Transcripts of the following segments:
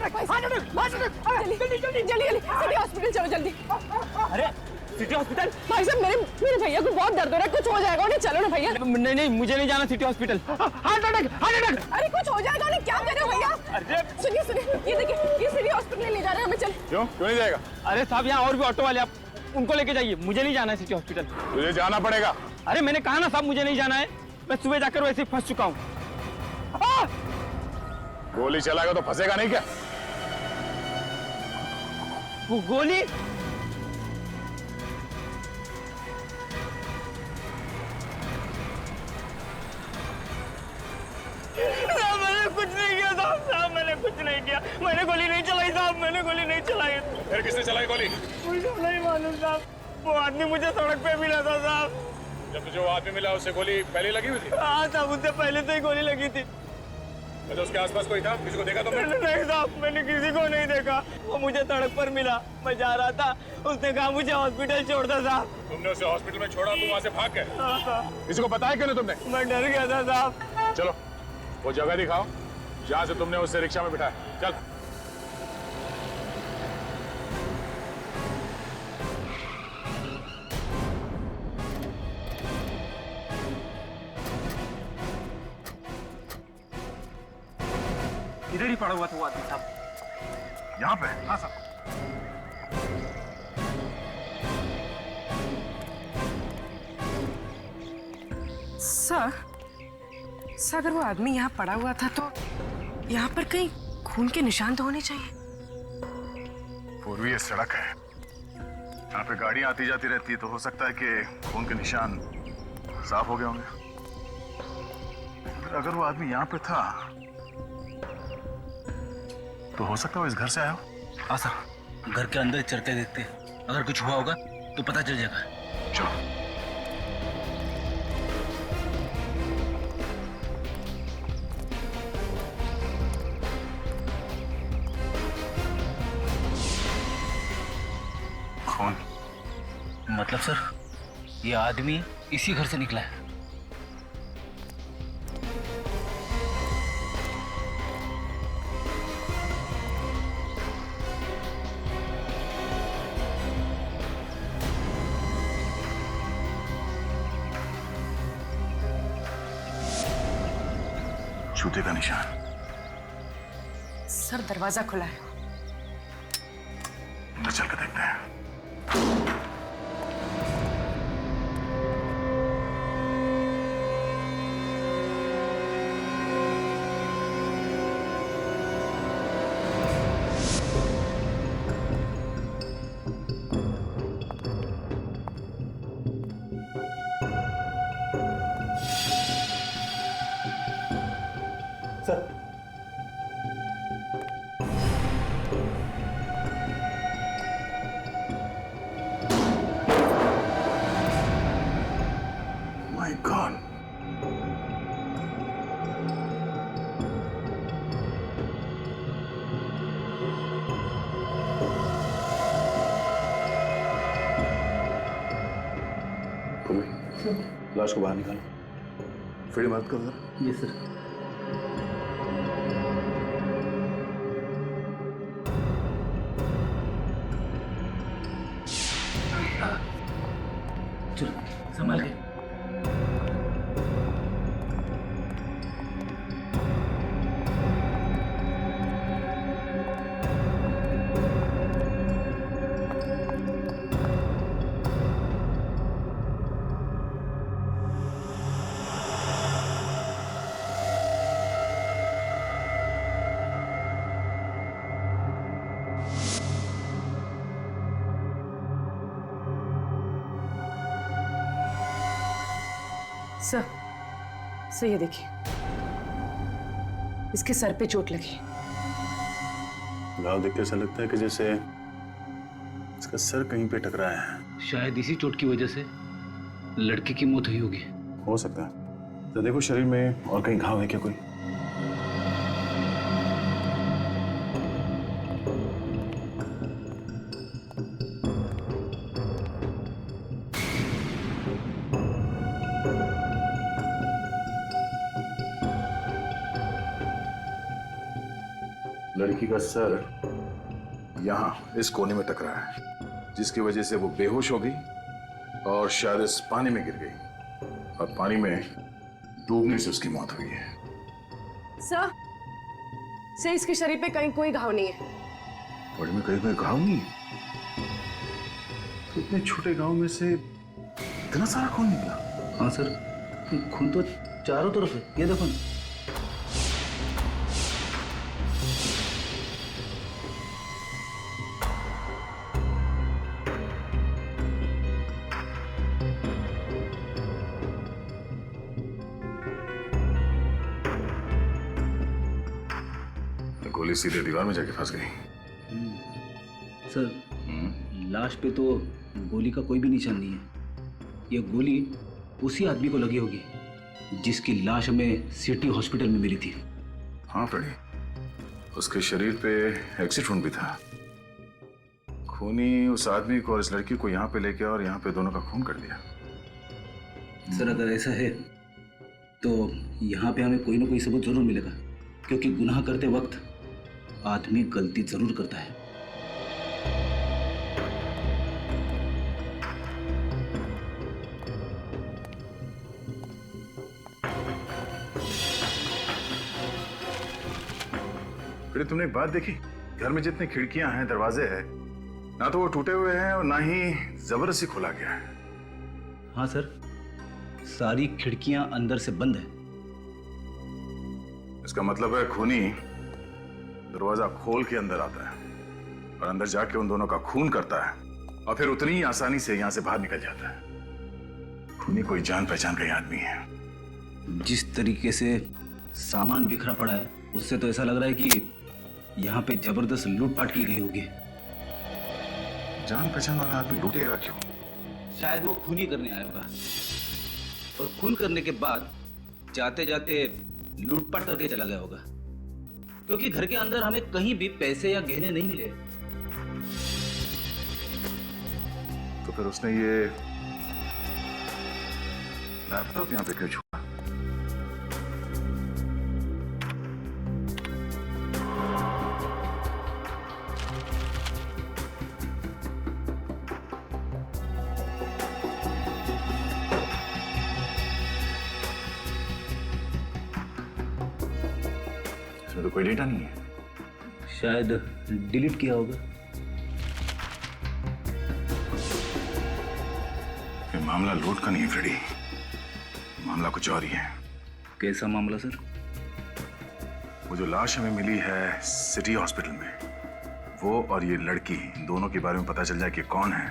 जल्दी जल्दी जल्दी सिटी हॉस्पिटल चलो जल्दी। अरे सिटी हॉस्पिटल? भाई साहब मेरे भैया को बहुत दर्द हो रहा है, कुछ हो जाएगा उन्हें, चलो ना भैया। नहीं नहीं, मुझे नहीं जाना city hospital. Heart attack, heart attack. अरे कुछ हो जाएगा उन्हें, क्या कर रहे हो भैया? अरे सुनिए सुनिए, ये देखिए ये सिटी हॉस्पिटल ले जा रहे हैं हमें, चल। क्यों नहीं जाएगा? अरे साहब, यहाँ और भी ऑटो वाले, आप उनको लेके जाइए, मुझे नहीं जाना है सिटी हॉस्पिटल। तुझे जाना पड़ेगा। अरे मैंने कहा ना साहब, मुझे नहीं जाना है, मैं सुबह जाकर वैसे ही फंस चुका हूँ। गोली चलाएगा तो फंसेगा नहीं क्या? वो गोली? मैंने कुछ नहीं किया साहब, मैंने कुछ नहीं किया, मैंने गोली नहीं चलाई साहब, मैंने गोली नहीं चलाई। फिर किसने चलाई गोली? मुझे नहीं मालूम साहब, वो आदमी मुझे सड़क पे मिला था साहब। जब तुझे वो आदमी मिला उससे गोली पहले लगी हुई थी? हाँ साहब, उससे पहले तो ही गोली लगी थी। तो उसके आसपास कोई था? किसी को देखा तुमने? नहीं साहब, मैंने किसी को नहीं देखा, वो मुझे सड़क पर मिला, मैं जा रहा था, उसने कहा मुझे हॉस्पिटल छोड़ दो साहब। तुमने उसे हॉस्पिटल में छोड़ा, तुम वहाँ से भाग गए? किसी को बताया क्यों नहीं तुमने? मैं डर गया था साहब। चलो वो जगह दिखाओ जहाँ से तुमने उससे रिक्शा में बिठाया। चल। इधर ही पड़ा हुआ था वो आदमी साहब। यहाँ पे? हाँ साहब। सर अगर वो आदमी यहाँ पड़ा हुआ था तो यहाँ पर कहीं खून के निशान तो होने चाहिए। पूर्वी ये सड़क है, यहाँ पे गाड़ियां आती जाती रहती है, तो हो सकता है कि खून के निशान साफ हो गए होंगे। अगर वो आदमी यहाँ पे था तो हो सकता है वो इस घर से आया हो। हाँ सर, घर के अंदर चल के देखते हैं, अगर कुछ हुआ होगा तो पता चल जाएगा। चलो। खून? मतलब सर, ये आदमी इसी घर से निकला है। जूते का निशान। सर दरवाजा खुला है, अंदर चल के देखते हैं। My God. लाश को बाहर निकालो। फिर मदद करो जरा। जी सर। चलो संभाल के। सर ये देखिए, इसके सर पे चोट लगी। घाव देख के ऐसा लगता है कि जैसे इसका सर कहीं पे टकराया है। शायद इसी चोट की वजह से लड़के की मौत हुई होगी। हो सकता है। तो देखो शरीर में और कहीं घाव है क्या कोई? लड़की का सर यहाँ इस कोने में टकरा है, जिसकी वजह से वो बेहोश हो गई और शायद इस पानी में गिर गई और पानी में डूबने से उसकी मौत हुई है। सर इसके शरीर पे कहीं कोई घाव नहीं है। बॉडी में कहीं कोई घाव नहीं है? तो इतने छोटे गांव में से इतना सारा खून निकला? हाँ सर, खून तो चारों तरफ है, ये देखो ना। गोली सीधे दीवार में जाके फंस गई। सर, लाश पे तो गोली का कोई भी निशान नहीं है। ये गोली उसी आदमी को लगी होगी जिसकी लाश हमें सिटी हॉस्पिटल में मिली थी। हाँ फ्रेडी, उसके शरीर पे एक्सिट वुंड भी था। खूनी उस आदमी को और इस लड़की को यहाँ पे लेके और यहाँ पे दोनों का खून कर दिया। सर, अगर ऐसा है तो यहाँ पे हमें कोई ना कोई सबूत जरूर मिलेगा, क्योंकि गुनाह करते वक्त आदमी गलती जरूर करता है। फिर तुमने एक बात देखी, घर में जितनी खिड़कियां हैं, दरवाजे हैं, ना तो वो टूटे हुए हैं और ना ही जबरदस्ती खोला गया है। हाँ सर, सारी खिड़कियां अंदर से बंद है। इसका मतलब है खूनी दरवाजा खोल के अंदर आता है और अंदर जाके उन दोनों का खून करता है और फिर उतनी ही आसानी से यहां से बाहर निकल जाता है। खूनी कोई जान पहचान का ही आदमी है। जिस तरीके से सामान बिखरा पड़ा है, उससे तो ऐसा लग रहा है कि यहाँ पे जबरदस्त लूटपाट की गई होगी। जान पहचान वाला आदमी लूटेगा क्यों? शायद वो खून ही करने आया होगा और खून करने के बाद जाते जाते लूटपाट करके चला गया होगा, क्योंकि घर के अंदर हमें कहीं भी पैसे या गहने नहीं मिले। तो फिर उसने ये लैपटॉप यहाँ पे क्यों छोड़ा? इसमें तो कोई डेटा नहीं है। शायद डिलीट किया होगा। ये मामला लूट का नहीं है फ्रेडी, मामला कुछ और ही है। कैसा मामला सर? वो जो लाश हमें मिली है सिटी हॉस्पिटल में, वो और ये लड़की, इन दोनों के बारे में पता चल जाए कि कौन है,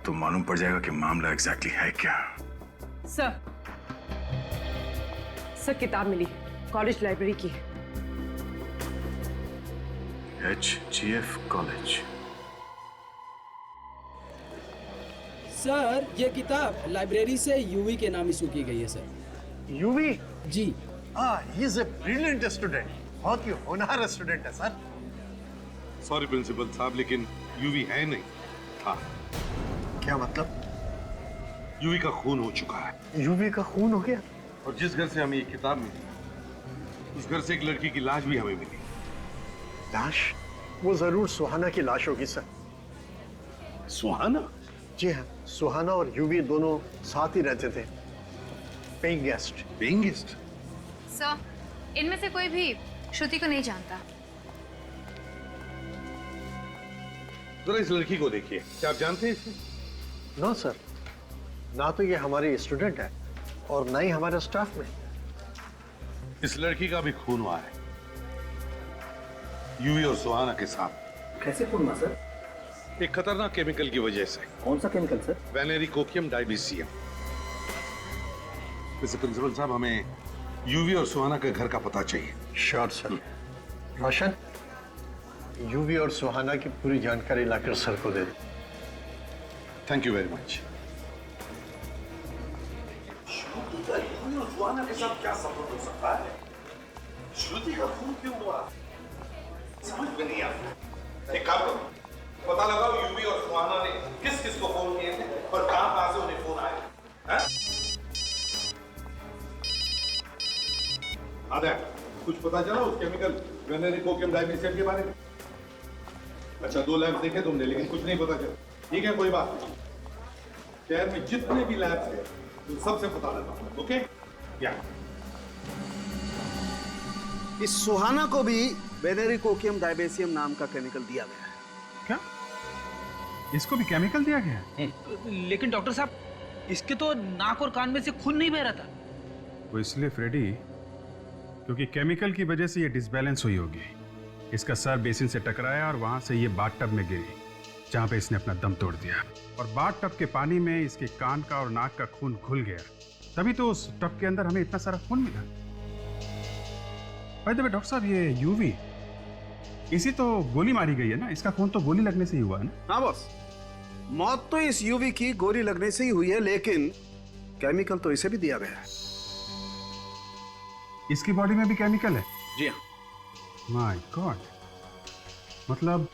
तो मालूम पड़ जाएगा कि मामला एग्जैक्टली है क्या। सर किताब मिली, कॉलेज लाइब्रेरी की है। HGF college. सर, ये किताब लाइब्रेरी से यूवी के नाम इशू की गई है सर। यूवी? जी। He is a brilliant student, बहुत ही होनहार स्टूडेंट है सर। सॉरी प्रिंसिपल साहब, लेकिन यूवी है नहीं, था। क्या मतलब? यूवी का खून हो चुका है। यूवी का खून हो गया? और जिस घर से हमें ये किताब मिली, उस घर से एक लड़की की लाश भी हमें मिली। लाश? वो जरूर सुहाना की लाश होगी सर। सुहाना? जी हाँ, सुहाना और यूवी दोनों साथ ही रहते थे, paying guest. Paying guest? Sir, इनमें से कोई भी श्रुति को नहीं जानता। जरा इस लड़की को देखिए, क्या आप जानते हैं इसे? नो सर, ना तो ये हमारी स्टूडेंट है और ना ही हमारे स्टाफ में। इस लड़की का भी खून हुआ है, यूवी और सुहाना के साथ। कैसे खून हुआ सर? एक खतरनाक केमिकल की वजह से। कौन सा केमिकल सर? वेनेरिकोकियम डाइबीसियम। वैसे प्रिंसिपल साहब, हमें यूवी और सुहाना के घर का पता चाहिए। Sure sir. रोशन, यूवी और सुहाना की पूरी जानकारी लाकर सर को दे दे। Thank you very much. Suhana के साथ क्या संबंध हो सकता है? श्रुति का खून क्यों हुआ? समझ में नहीं आता। एक काम करो, पता लगाओ यूवी और सुहाना ने किस किस को फोन किए थे और कहां से उन्हें फोन आया। आदर, कुछ पता चला उस केमिकल वेनेरिकोकियम डायबीसियम के बारे में? अच्छा, 2 लैब्स देखे तुमने, लेकिन कुछ नहीं पता चला। ठीक है, कोई बात नहीं। शहर में जितने भी लैब्स हैं, उन सबसे पता लगा। ओके? या इस सुहाना को भी वेनेरिकोकियम डायबेसियम नाम का केमिकल दिया गया है। क्या इसको भी केमिकल दिया गया है? लेकिन डॉक्टर साहब, इसके तो नाक और कान में से खून नहीं बह रहा था। वो इसलिए फ्रेडी, क्योंकि केमिकल की वजह से ये डिसबैलेंस हुई होगी। इसका सर बेसिन से टकराया और वहां से ये बाथटब में गिरी, जहां पे इसने अपना दम तोड़ दिया। और बाथटब के पानी में इसके कान का और नाक का खून घुल गया, तभी तो उस टब के अंदर हमें इतना सारा खून मिला। भाई डॉक्टर साहब, ये यूवी, इसी तो गोली मारी गई है ना? इसका खून तो गोली लगने से ही हुआ है ना? हाँ बॉस, मौत तो इस यूवी की गोली लगने से ही हुई है, लेकिन केमिकल तो इसे भी दिया गया है। इसकी बॉडी में भी केमिकल है? जी हाँ। माय गॉड, मतलब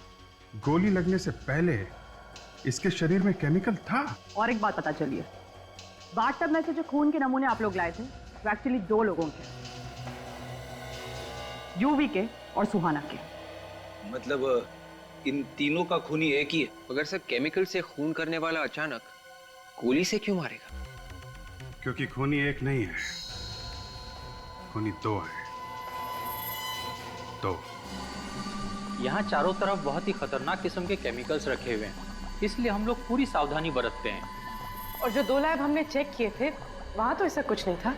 गोली लगने से पहले इसके शरीर में केमिकल था। और एक बात पता चली है, बाथटब में से जो खून के नमूने आप लोग लाए थे वो एक्चुअली 2 लोगों के, यूवी के और सुहाना के। मतलब इन तीनों का खूनी एक ही है? अगर सर केमिकल से खून करने वाला अचानक गोली से क्यों मारेगा? क्योंकि खूनी एक नहीं है, खूनी 2 है। 2। यहाँ चारों तरफ बहुत ही खतरनाक किस्म के केमिकल्स रखे हुए हैं, इसलिए हम लोग पूरी सावधानी बरतते हैं। और जो 2 लैब हमने चेक किए थे, वहां तो ऐसा कुछ नहीं था।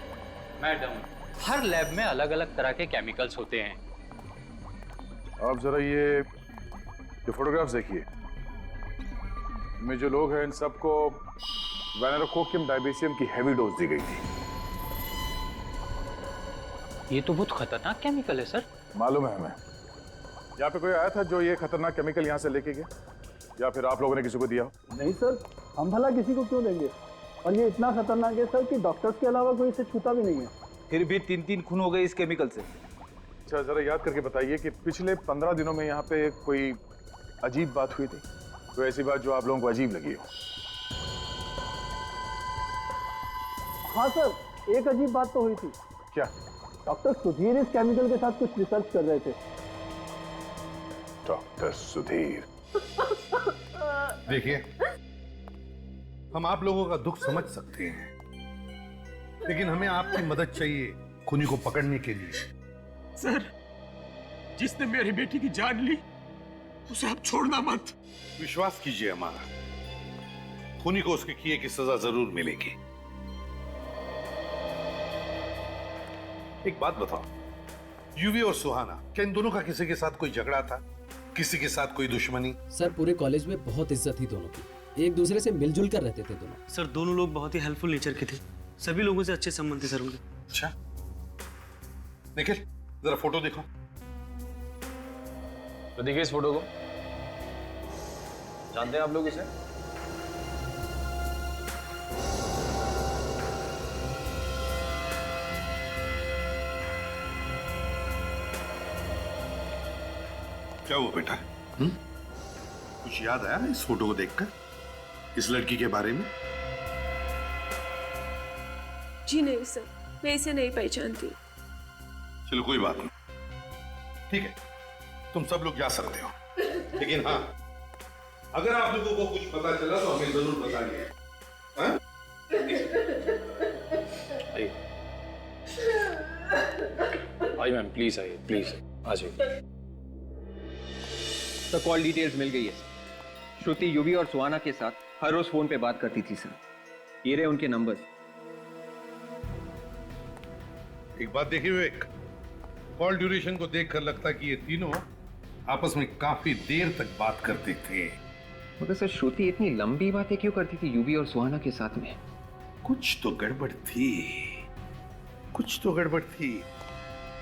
मैडम, हर लैब में अलग अलग तरह के केमिकल्स होते हैं। आप जरा ये फोटोग्राफ्स देखिए। इनमें जो लोग हैं, इन सबको वेनेरिकोकियम डायबेसियम की हैवी डोज दी गई थी। ये तो बहुत खतरनाक केमिकल है सर। मालूम है हमें। यहाँ पे कोई आया था जो ये खतरनाक केमिकल यहाँ से लेके गया, या फिर आप लोगों ने किसी को दिया हो? नहीं सर, हम भला किसी को क्यों देंगे, और ये इतना खतरनाक है सर कि डॉक्टर्स के अलावा कोई इसे छूता भी नहीं है। फिर भी 3 खून हो गए इस केमिकल से। अच्छा, जरा याद करके बताइए कि पिछले 15 दिनों में यहाँ पे कोई अजीब बात हुई थी? कोई ऐसी बात जो आप लोगों को अजीब लगी हो? हाँ सर, एक अजीब बात तो हुई थी। क्या? डॉक्टर सुधीर इस केमिकल के साथ कुछ रिसर्च कर रहे थे। डॉक्टर सुधीर? देखिए, हम आप लोगों का दुख समझ सकते हैं, लेकिन हमें आपकी मदद चाहिए खूनी को पकड़ने के लिए। सर, जिसने मेरी बेटी की जान ली, उसे आप छोड़ना मत। विश्वास कीजिए हमारा, खूनी को उसके किए की सजा जरूर मिलेगी। एक बात बताओ, यूवी और सुहाना, क्या इन दोनों का किसी के साथ कोई झगड़ा था? किसी के साथ कोई दुश्मनी? सर, पूरे कॉलेज में बहुत इज्जत थी दोनों की, एक दूसरे से मिलजुल कर रहते थे दोनों। सर, दोनों लोग बहुत ही हेल्पफुल नेचर के थे, सभी लोगों से अच्छे संबंध थे सर उनके। अच्छा, निखिल जरा फोटो देखो। तो देखिए इस फोटो को, जानते हैं आप लोग इसे? क्या हुआ बेटा? कुछ याद आया इस फोटो को देखकर, इस लड़की के बारे में? जी नहीं सर, मैं इसे नहीं पहचानती। चलो कोई बात नहीं, ठीक है, तुम सब लोग जा सकते हो, लेकिन हाँ, अगर आप लोगों को कुछ पता चला तो हमें जरूर बताइए। हाँ? आइए मैम, प्लीज आइए, प्लीज आ जाइए। तो कॉल डिटेल्स मिल गई है। श्रुति यूवी और सुहाना के साथ हर रोज फोन पे बात करती थी सर। ये रहे उनके नंबर्स। एक बात देखिए विवेक, कॉल ड्यूरेशन को देखकर लगता कि ये तीनों आपस में काफी देर तक बात करते थे। मगर सर, श्रुति इतनी लंबी बातें क्यों करती थी यूवी और सुहाना के साथ में? कुछ तो गड़बड़ थी, कुछ तो गड़बड़ थी।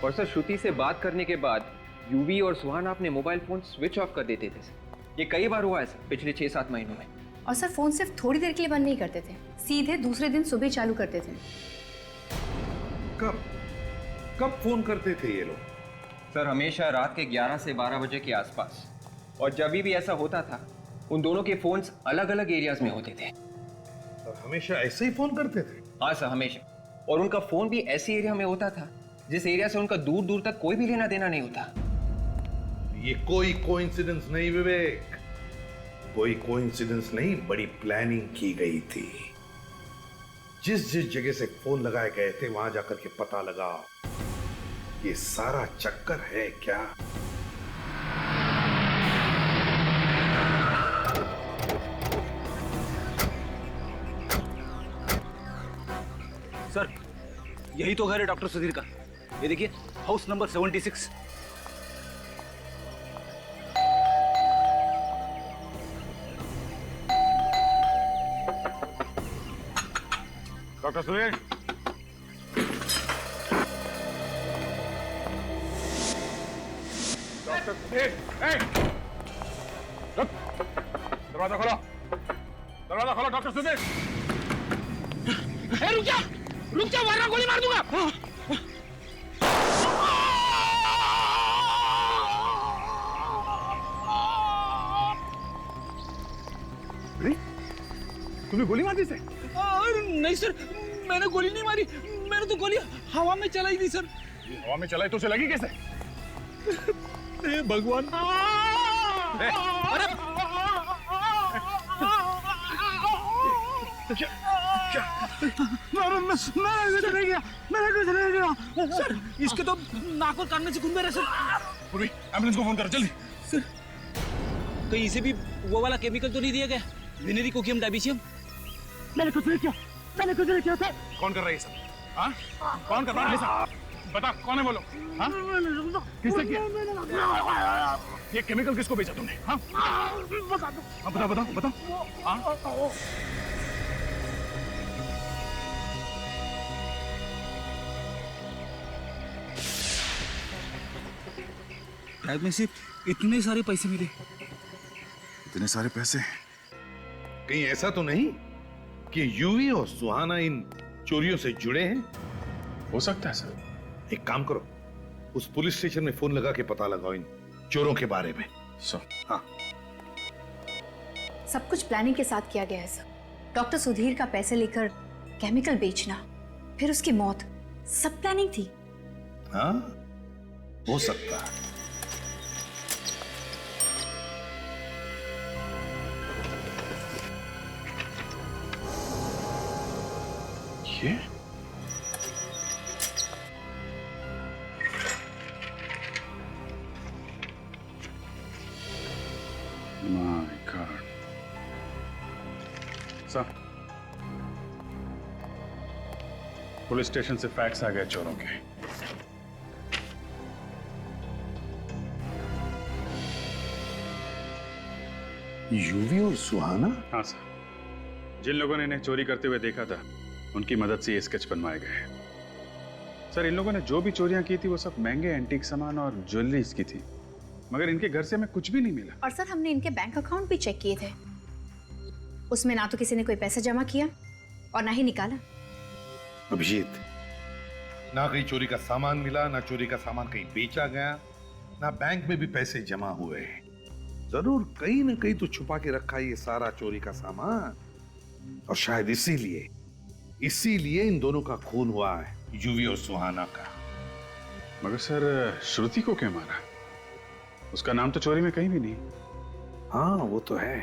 और सर, श्रुति से बात करने के बाद यूवी और सुहाना अपने मोबाइल फोन स्विच ऑफ कर देते थे सर। ये कई बार हुआ है सर पिछले 6-7 महीनों में। और सर, फोन सिर्फ थोड़ी देर के लिए बंद नहीं करते थे, सीधे दूसरे दिन सुबह चालू करते थे। कब फोन करते थे ये लोग? सर, हमेशा रात के 11 से 12 बजे के आसपास। और जब भी ऐसा होता था, उन दोनों के फोन्स अलग अलग एरियाज में होते थे। और हमेशा ऐसे ही फोन करते थे? हाँ सर, हमेशा। और उनका फोन भी ऐसे एरिया में होता था जिस एरिया से उनका दूर दूर तक कोई भी लेना देना नहीं होता। ये कोई कोइंसिडेंस नहीं विवेक, कोई कोइंसिडेंस नहीं, बड़ी प्लानिंग की गई थी। जिस जिस जगह से फोन लगाए गए थे वहां जाकर के पता लगाओ, ये सारा चक्कर है क्या? सर, यही तो घर है डॉक्टर सुधीर का। ये देखिए, house number 76। Doctor Sudhir, doctor Sudhir, दरवाजा खोलो, दरवाजा खोलो डॉक्टर सुधीर। रुक जा वरना गोली मार दूंगा। तुमने गोली मार दी से? नहीं सर, मैंने गोली नहीं मारी, मैंने तो गोली हवा में चलाई थी सर। हवा में चलाई तो उसे लगी कैसे? भगवान। अरे मैंने कुछ नहीं किया सर। इसके तो नाक और कान में से खून बह रहा है सर। पूरी एम्बुलेंस को फोन करो जल्दी। सर, कहीं इसे भी वो वाला केमिकल तो नहीं दिया गया, विनेरी कोकियम डायबिशियम? मैंने कुछ नहीं किया, मैंने कुछ नहीं किया सर। कौन कर रहा है ये सब? हाँ? कौन कर रहा है सब? बता, कौन है बोलो? हाँ? किसने किया? ये केमिकल किसको बेचा तुमने? हाँ? बता दो। बताओ बताओ बताओ। हाँ? शायद में सिर्फ इतने सारे पैसे मिले। इतने सारे पैसे? कहीं ऐसा तो नहीं कि यूवी और सुहाना इन चोरियों से जुड़े हैं? हो सकता है सर। एक काम करो, उस पुलिस स्टेशन में फोन लगा के पता लगाओ इन चोरों के बारे में। हाँ, सब कुछ प्लानिंग के साथ किया गया है सर। डॉक्टर सुधीर का पैसे लेकर केमिकल बेचना, फिर उसकी मौत, सब प्लानिंग थी। हाँ, हो सकता है। ये my God. Sir, police station से फैक्स आ गए चोरों के। यूवी और सुहाना? हाँ सर, जिन लोगों ने इन्हें चोरी करते हुए देखा था उनकी मदद से ये स्केच बनवाए गए। सर, इन लोगों ने जो भी चोरियां की थी वो सब महंगे एंटीक सामान और ज्वेलरीज की थी, मगर इनके घर से हमें कुछ भी नहीं मिला। और सर, हमने इनके बैंक अकाउंट भी चेक किए थे, उसमें ना तो किसी ने कोई पैसा जमा किया और ना ही निकाला। अभिजीत, ना कहीं चोरी का सामान मिला, ना चोरी का सामान कहीं बेचा गया, ना बैंक में भी पैसे जमा हुए। जरूर कहीं ना कहीं तो छुपा के रखा है ये सारा चोरी का सामान, और शायद इसीलिए इन दोनों का खून हुआ है, यूवी और सुहाना का। मगर सर, श्रुति को क्यों मारा? उसका नाम तो चोरी में कहीं भी नहीं। हाँ, वो तो है।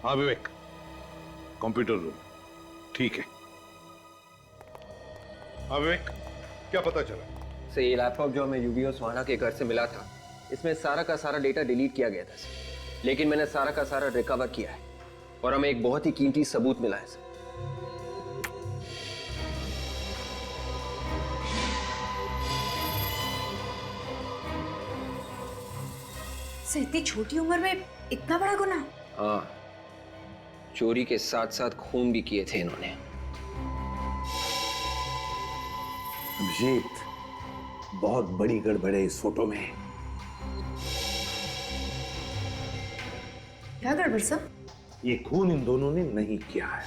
हाँ विवेक, कंप्यूटर रूम। ठीक है। हाँ विवेक, क्या पता चला? सर, ये लैपटॉप जो हमें यूवी और सुहाना के घर से मिला था, इसमें सारा का सारा डेटा डिलीट किया गया था सर। लेकिन मैंने सारा का सारा रिकवर किया है और हमें एक बहुत ही कीमती सबूत मिला है सर। इतनी छोटी उम्र में इतना बड़ा गुनाह? हाँ, चोरी के साथ साथ खून भी किए थे इन्होंने। अभिजीत, बहुत बड़ी गड़बड़ है इस फोटो में। क्या गड़बड़ सर? ये खून इन दोनों ने नहीं किया है।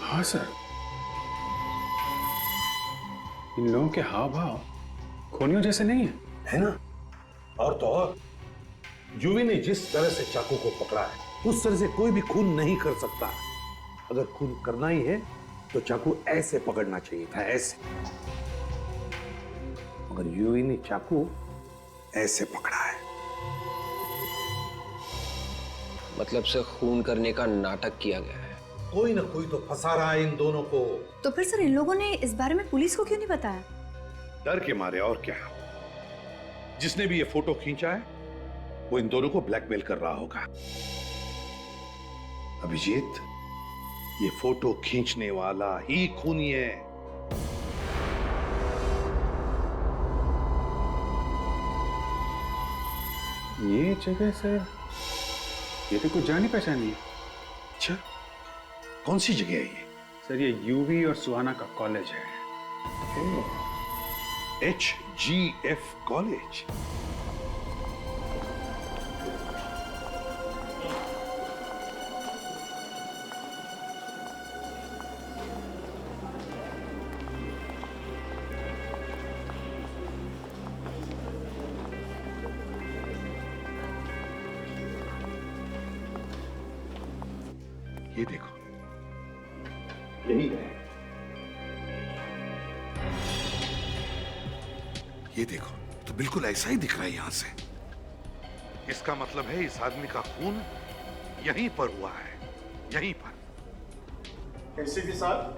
हाँ सर, इन लोगों के हाव भाव खूनियों जैसे नहीं है ना? और तो और, यूवी ने जिस तरह से चाकू को पकड़ा है उस तरह से कोई भी खून नहीं कर सकता। अगर खून करना ही है तो चाकू ऐसे पकड़ना चाहिए था, ऐसे। मगर यूवी ने चाकू ऐसे पकड़ा है। मतलब से खून करने का नाटक किया गया है। कोई ना कोई तो फंसा रहा है इन दोनों को। तो फिर सर इन लोगों ने इस बारे में पुलिस को क्यों नहीं बताया? डर के मारे, और क्या। जिसने भी ये फोटो खींचा है वो इन दोनों को ब्लैकमेल कर रहा होगा। अभिजीत, ये फोटो खींचने वाला ही खूनी है। ये जगह सर, ये तो कुछ जानी पहचानी है। अच्छा, कौन सी जगह है ये? सर ये यूवी और सुहाना का कॉलेज है। HGF college. ये देखो, यही है। ये देखो, तो बिल्कुल ऐसा ही दिख रहा है यहां से। इसका मतलब है इस आदमी का खून यहीं पर हुआ है, यहीं पर। एसीपी साहब,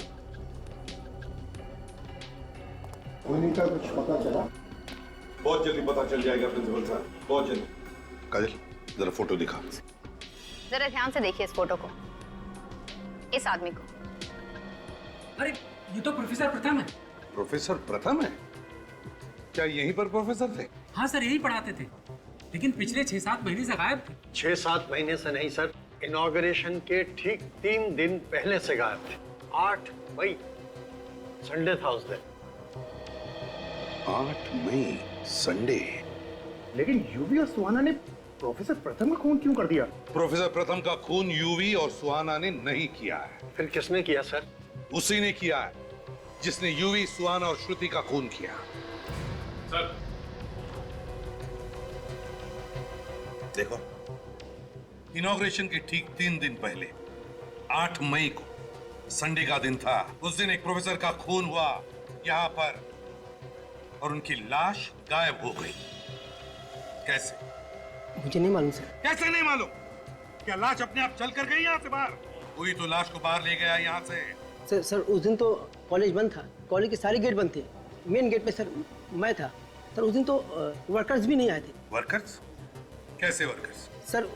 खूनी का कुछ पता चला? बहुत जल्दी पता चल जाएगा प्रिंसिपल साहब, बहुत जल्दी। काजल, जरा फोटो दिखा। जरा ध्यान से देखिए इस फोटो को, इस आदमी को। अरे ये तो प्रोफेसर प्रथम है। प्रोफेसर प्रथम है? क्या यहीं पर प्रोफेसर थे? हाँ सर, यही पढ़ाते थे, लेकिन पिछले 6-7 महीने से गायब थे। 6-7 महीने से नहीं सर, इनॉग्रेशन के ठीक 3 दिन पहले से गायब थे। 8 मई, संडे था उस दिन। 8 मई, संडे। लेकिन यूवी और सुहाना ने प्रोफेसर प्रथम का खून क्यों कर दिया? प्रोफेसर प्रथम का खून यूवी और सुहाना ने नहीं किया है। फिर किसने किया सर? उसी ने किया है जिसने यूवी, सुहाना और श्रुति का खून किया। सर देखो, इनॉग्रेशन के ठीक 3 दिन पहले 8 मई को, संडे का दिन था, उस दिन एक प्रोफेसर का खून हुआ यहां पर और उनकी लाश गायब हो गई। कैसे? मुझे नहीं मालूम सर। कैसे नहीं मालूम? क्या लाश अपने आप चल कर गई यहाँ से बाहर? कोई तो लाश को बाहर ले गया यहाँ से। सर उस दिन तो कॉलेज बंद था, कॉलेज के सारे गेट बंद थे। मेन गेट पे सर मैं था। सर उस दिन तो वर्कर्स भी नहीं आए थे। वर्कर्स? कैसे वर्कर्स? सर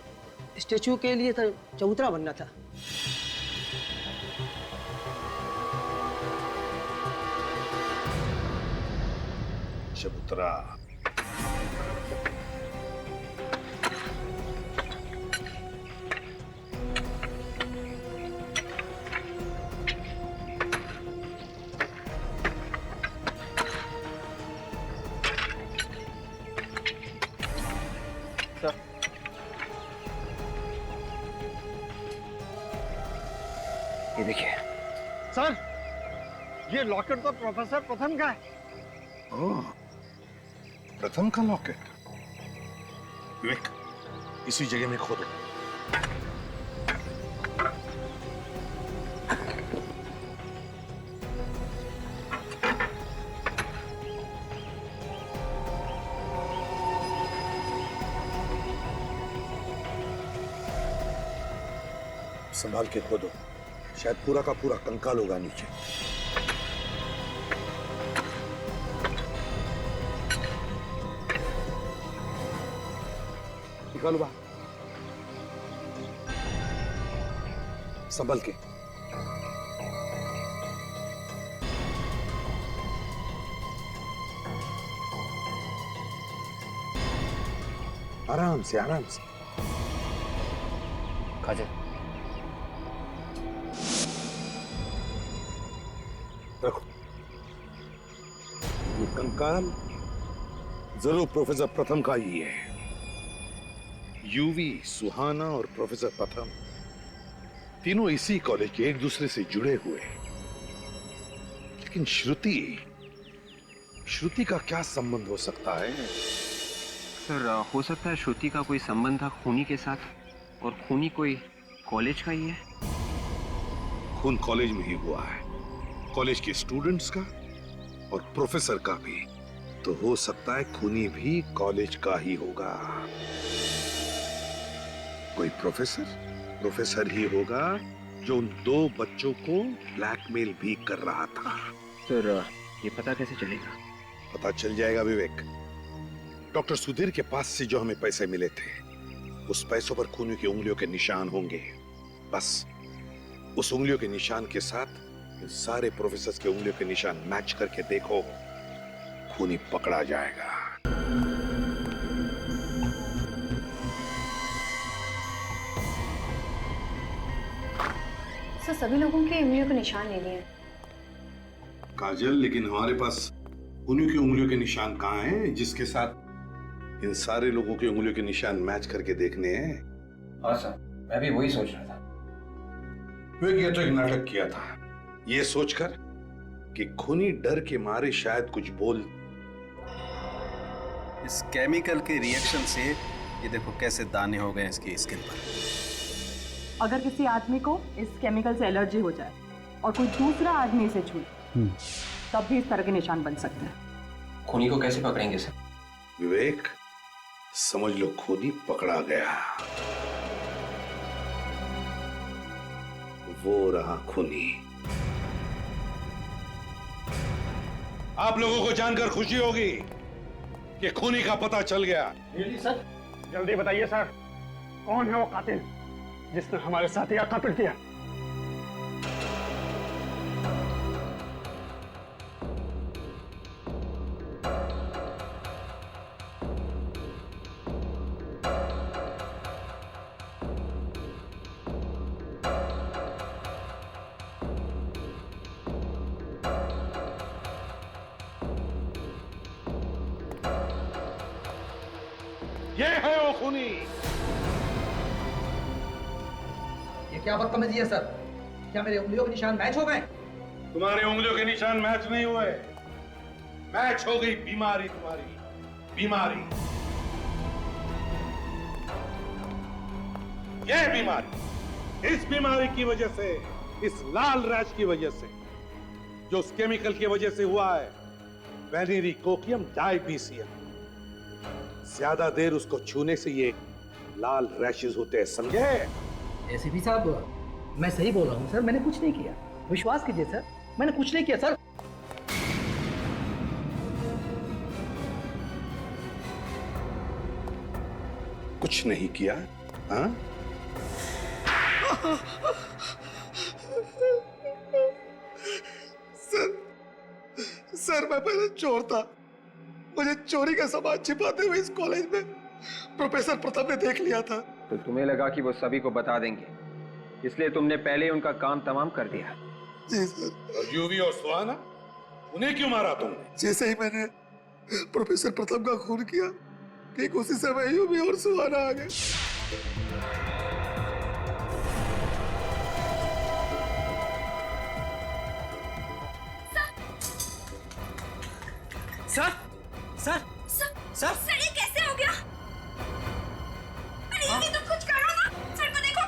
स्टेचू के लिए सर चबूतरा बनना था। चबूतरा? ये देखिए सर, ये लॉकेट तो प्रोफेसर प्रथम का है। ओह, प्रथम का लॉकेट। विवेक, इसी जगह में खोदो। संभाल के खोदो, शायद पूरा का पूरा कंकाल होगा नीचे। निकालो बाहर, संभल के। आराम से, आराम से। काजल, रखो। ये कंकाल जरूर प्रोफेसर प्रथम का ही है। यूवी, सुहाना और प्रोफेसर प्रथम तीनों इसी कॉलेज के एक दूसरे से जुड़े हुए हैं। लेकिन श्रुति का क्या संबंध हो सकता है? सर हो सकता है श्रुति का कोई संबंध था खूनी के साथ, और खूनी कोई कॉलेज का ही है। खून कॉलेज में ही हुआ है, कॉलेज के स्टूडेंट्स का और प्रोफेसर का भी। तो हो सकता है खूनी भी कॉलेज का ही होगा। कोई प्रोफेसर ही होगा जो उन 2 बच्चों को ब्लैकमेल भी कर रहा था। सर ये पता कैसे चलेगा? पता चल जाएगा विवेक। डॉक्टर सुधीर के पास से जो हमें पैसे मिले थे, उस पैसों पर खूनी की उंगलियों के निशान होंगे। बस उस उंगलियों के निशान के साथ इन सारे प्रोफेसर्स के उंगलियों के निशान मैच करके देखो, खूनी पकड़ा जाएगा। सर सभी लोगों के उंगलियों के निशान ले लिए काजल, लेकिन हमारे पास उन्हीं की उंगलियों के निशान कहाँ हैं जिसके साथ इन सारे लोगों की उंगलियों के निशान मैच करके देखने हैं? हाँ सर, मैं भी वही सोच रहा था। ये तो एक नाटक किया था, ये सोचकर कि खूनी डर के मारे शायद कुछ बोल। इस केमिकल के रिएक्शन से ये देखो कैसे दाने हो गए इसकी स्किन पर। अगर किसी आदमी को इस केमिकल से एलर्जी हो जाए और कोई दूसरा आदमी इसे छूए, तब भी इस तरह के निशान बन सकते हैं। खूनी को कैसे पकड़ेंगे सर? विवेक, समझ लो खूनी पकड़ा गया। वो रहा खूनी। आप लोगों को जानकर खुशी होगी कि खूनी का पता चल गया। सर जल्दी बताइए सर, कौन है वो कातिल जिसने हमारे साथी का कत्ल किया? ये है वो खूनी। ये क्या बदतमीजी है सर? क्या मेरे उंगलियों के निशान मैच हो गए? तुम्हारे उंगलियों के निशान मैच नहीं हुए, मैच हो गई बीमारी, तुम्हारी बीमारी। यह बीमारी, इस बीमारी की वजह से, इस लाल रैश की वजह से, जो उस केमिकल की वजह से हुआ है, वेनेरिकोकियम डायबीसियम। ज्यादा देर उसको छूने से ये लाल रैशेस होते हैं, समझे? एसीपी साहब, मैं सही बोल रहा हूँ सर, मैंने कुछ नहीं किया, विश्वास कीजिए सर, मैंने कुछ नहीं किया सर। कुछ नहीं किया? हाँ? सर मैं पहले चोर था, मुझे चोरी का सामान छिपाते हुए इस कॉलेज में प्रोफेसर प्रताप ने देख लिया था। तो तुम्हें लगा कि वो सभी को बता देंगे, इसलिए तुमने पहले उनका काम तमाम कर दिया। जी सर। और यूवी और सुहाना, उन्हें क्यों मारा तुमने? जैसे ही मैंने प्रोफेसर प्रताप का खून किया, ठीक उसी समय यूवी और सुहाना आ गए। सर सर सर सर ये कैसे हो गया? अरे ये तुम कुछ करो ना, सर को देखो।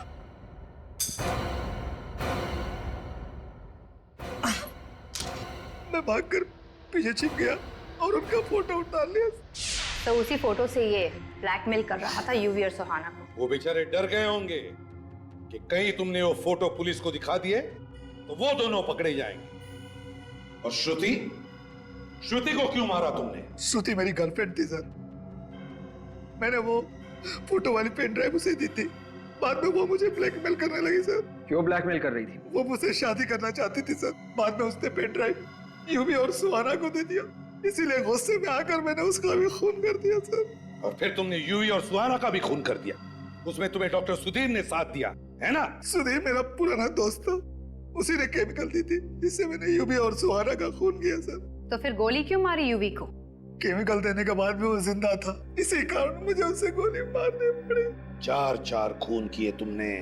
मैं भागकर पीछे छिप गया और उनका फोटो उतार लिया। तो उसी फोटो से ये ब्लैकमेल कर रहा था यूवी और सुहाना को। वो बेचारे डर गए होंगे कि कहीं तुमने वो फोटो पुलिस को दिखा दिए तो वो दोनों पकड़े जाएंगे। और श्रुति को क्यों मारा तुमने? श्रुति मेरी गर्लफ्रेंड थी सर, मैंने वो फोटो वाली पेन ड्राइव उसे दी थी, बाद में वो मुझे ब्लैकमेल करने लगी सर। क्यों ब्लैकमेल कर रही थी? वो मुझसे शादी करना चाहती थी सर, बाद में उसने पेन ड्राइव यूवी और सुहाना को दे दिया, इसीलिए गुस्से में आकर मैंने उसका भी खून कर दिया सर। और फिर तुमने यूवी और सुहाना का भी खून कर दिया, उसमें तुम्हें डॉक्टर सुधीर ने साथ दिया है ना? सुधीर मेरा पुराना दोस्त था, उसी ने केमिकल दी थी जिससे मैंने यूवी और सुहाना का खून किया सर। तो फिर गोली क्यों मारी यूवी को? केमिकल देने के बाद भी वो जिंदा था, इसी कारण मुझे उससे गोली मारनी पड़ी। 4 खून किए तुमने,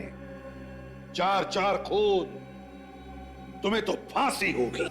4 खून। तुम्हें तो फांसी होगी।